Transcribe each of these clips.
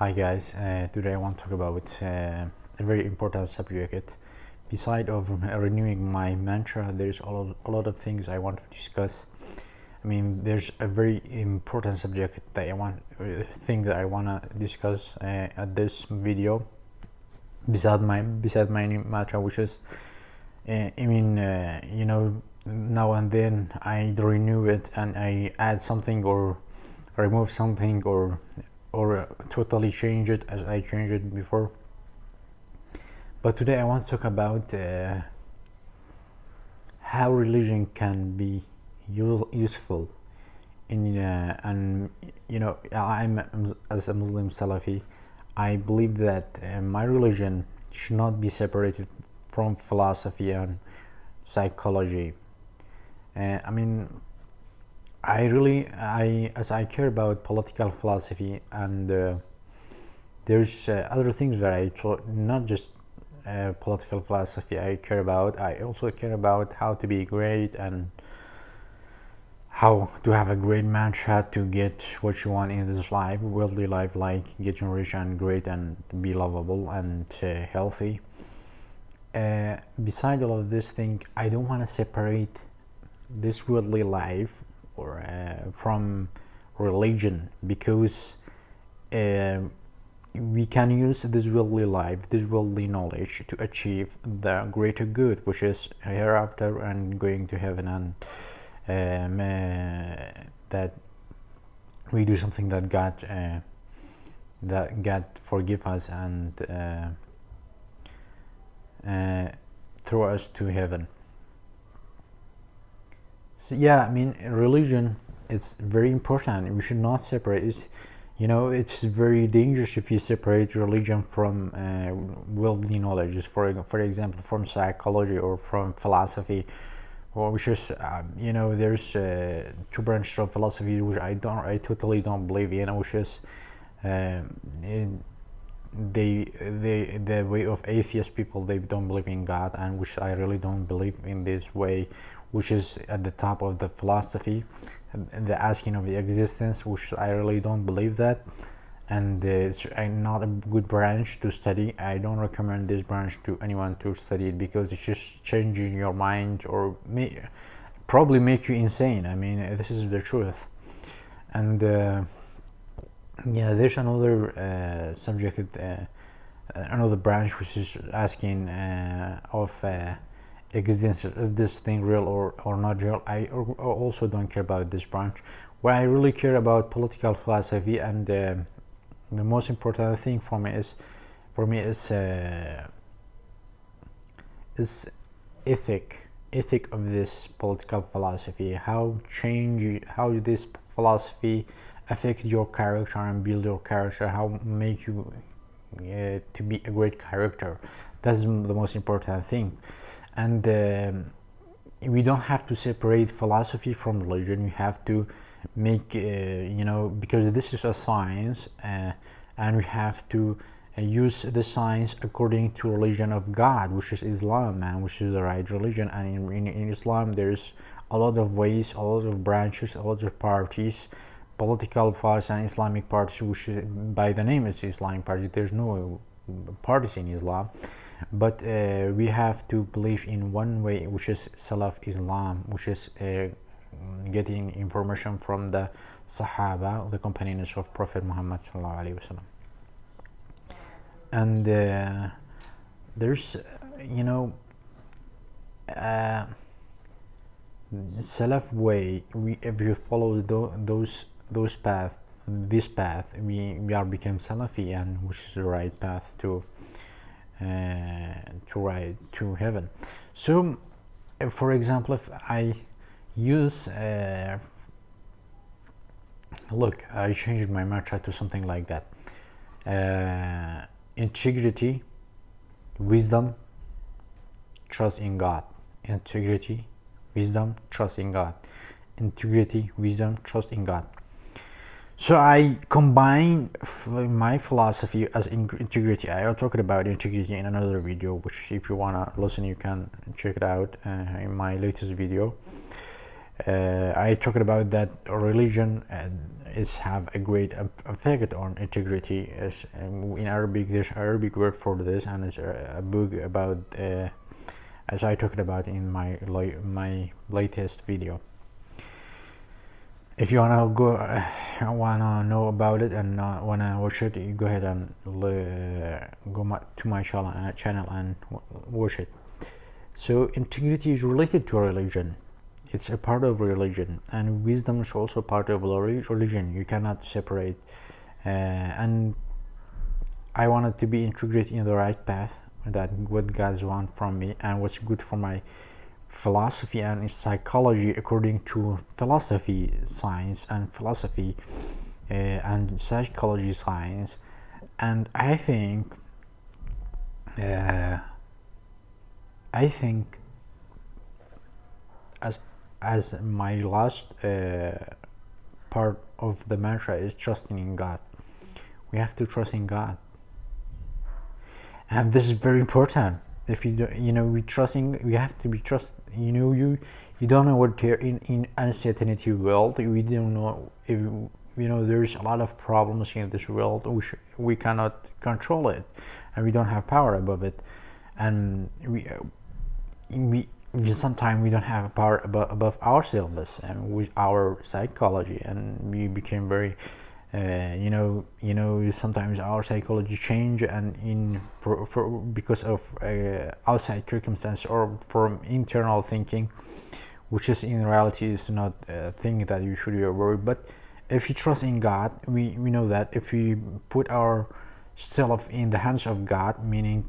Hi guys, today I want to talk about a very important subject. Beside of renewing my mantra, there's a lot of things I want to discuss. I mean, there's a very important subject that I want to discuss at this video. Beside my mantra, which is, now and then I renew it and I add something or remove something or totally change it as I changed it before. But today I want to talk about how religion can be useful in and I'm as a Muslim Salafi. I believe that my religion should not be separated from philosophy and psychology. I care about political philosophy, and there's other things that I thought, not just political philosophy I care about. I also care about how to be great and how to have a great mantra to get what you want in this life, worldly life, like getting rich and great and be lovable and healthy. Beside all of this thing, I don't want to separate this worldly life or from religion, because we can use this worldly life, this worldly knowledge, to achieve the greater good, which is hereafter and going to heaven, and that we do something that God forgive us and throw us to heaven. So yeah, I mean, religion, it's very important. We should not separate. It's very dangerous if you separate religion from worldly knowledge. For example, from psychology or from philosophy, or which is there's two branches of philosophy which I totally don't believe in, which is the way of atheist people. They don't believe in God, and which I really don't believe in this way, which is at the top of the philosophy, the asking of the existence, which I really don't believe that, and it's not a good branch to study. I don't recommend this branch to anyone to study it, because it's just changing your mind or probably make you insane. I mean, this is the truth. And yeah, there's another subject, another branch, which is asking of existence, is this thing real or not real. I also don't care about this branch. What I really care about political philosophy, and the most important thing for me is ethic of this political philosophy. How this philosophy affect your character and build your character, how make you to be a great character. That's the most important thing. And we don't have to separate philosophy from religion. We have to make because this is a science, and we have to use the science according to religion of God, which is Islam, and which is the right religion. And in Islam, there's a lot of ways, a lot of branches, a lot of parties, political parties and Islamic parties, which is, by the name, it's Islamic party. There's no parties in Islam, but we have to believe in one way, which is Salaf Islam, which is getting information from the Sahaba, the companions of Prophet Muhammad sallallahu alaihi wasallam. And there's Salaf way. If you follow those path, this path, we are become Salafi, and which is the right path to heaven. So for example, if I use look, I changed my mantra to something like that: integrity, wisdom, trust in God. Integrity, wisdom, trust in God. Integrity, wisdom, trust in God. So I combine my philosophy as integrity. I talked about integrity in another video, which if you wanna listen, you can check it out in my latest video. I talked about that religion is have a great effect on integrity. As in Arabic, there's Arabic word for this, and it's a book about, as I talked about in my latest video. If you wanna know about it and wanna watch it, you go ahead and go to my channel and watch it. So integrity is related to religion. It's a part of religion, and wisdom is also part of religion. You cannot separate. And I wanted to be integrated in the right path, that what God wants from me and what's good for my philosophy and psychology according to philosophy science and philosophy and psychology science. And I think as my last part of the mantra is trusting in God. We have to trust in God, and this is very important. If you don't, we have to be trust. You don't know what here in uncertainty world. We don't know if there's a lot of problems in this world. We cannot control it, and we don't have power above it, and we sometimes we don't have power above ourselves and with our psychology, and we became very sometimes our psychology change, and because of outside circumstance or from internal thinking, which is in reality is not a thing that you should be worried. But if you trust in God, we know that if we put ourselves in the hands of God, meaning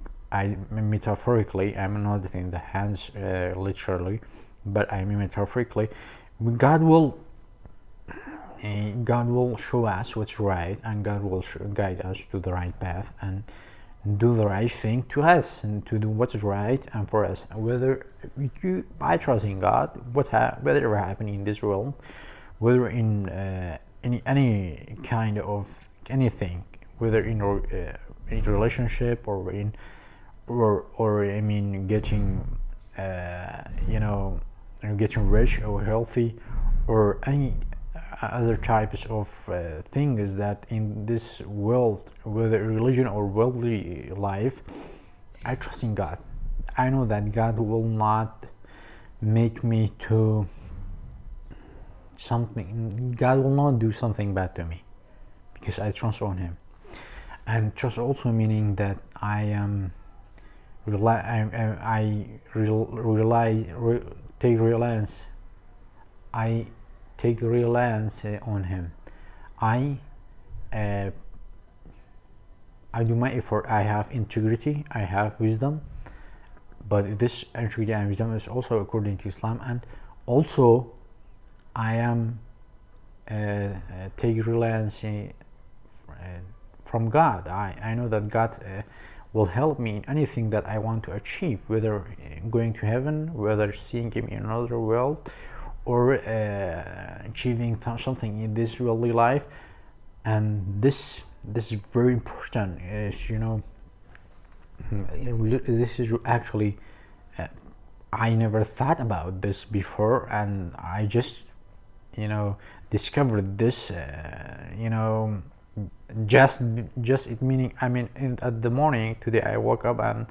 metaphorically, I'm not in the hands literally, but I mean metaphorically, God will show us what's right, and God will guide us to the right path and do the right thing to us and to do what's right and for us. Whether by trusting God, whatever happening in this world, whether in any kind of anything, whether in a relationship or in getting getting rich or healthy or any other types of things that in this world, whether religion or worldly life, I trust in God. I know that God will not make me to something. God will not do something bad to me because I trust on Him. And trust also meaning that I am take reliance. I take reliance on Him. I do my effort. I have integrity. I have wisdom. But this integrity and wisdom is also according to Islam, and also I am take reliance from God. I know that God will help me in anything that I want to achieve, whether going to heaven, whether seeing Him in another world, or achieving something in this worldly life. And this is very important. This is actually I never thought about this before, and I just discovered this just it meaning at the morning today I woke up and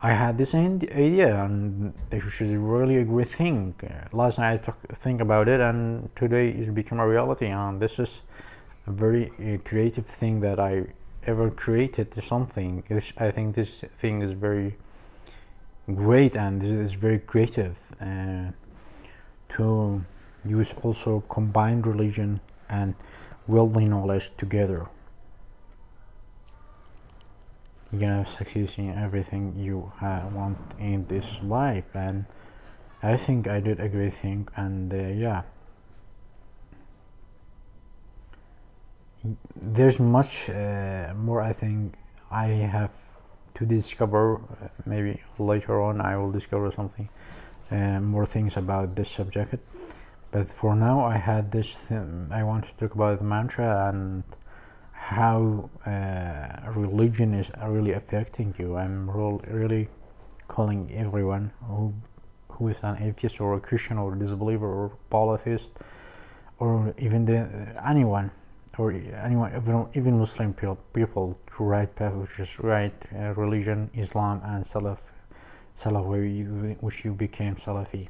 I had this idea, and this is really a great thing. Last night I think about it, and today it's become a reality, and this is a very creative thing that I ever created something. I think this thing is very great, and this is very creative to use also combined religion and worldly knowledge together. You're gonna succeed in everything you want in this life, and I think I did a great thing. And there's much more I think I have to discover. Maybe later on I will discover something more things about this subject, but for now I had this I want to talk about the mantra and how religion is really affecting you. I'm really calling everyone who is an atheist or a Christian or a disbeliever or polytheist, or even anyone, or anyone, even Muslim people to right path, which is right religion, Islam, and Salaf, which you became Salafi.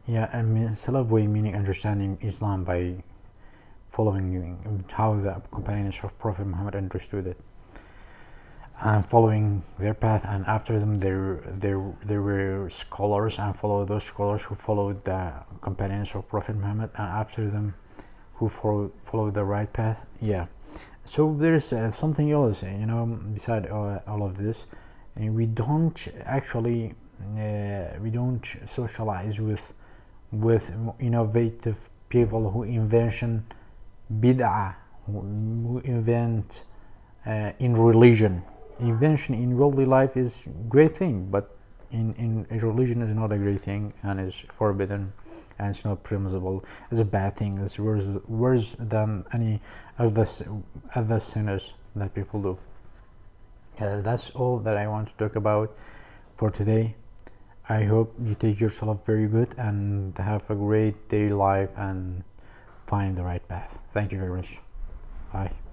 Yeah, I mean, Salaf way meaning understanding Islam by following how the companions of Prophet Muhammad understood it, and following their path. And after them, there were scholars, and follow those scholars who followed the companions of Prophet Muhammad, and after them, who followed the right path. Yeah. So there's something else, beside all of this. And we don't actually socialize with innovative people who invention bid'ah, who invent in religion. Invention in worldly life is great thing, but in religion is not a great thing, and is forbidden, and it's not permissible. It's a bad thing. It's worse than any other sinners that people do. That's all that I want to talk about for today. I hope you take yourself very good and have a great daily life and find the right path. Thank you very much. Bye.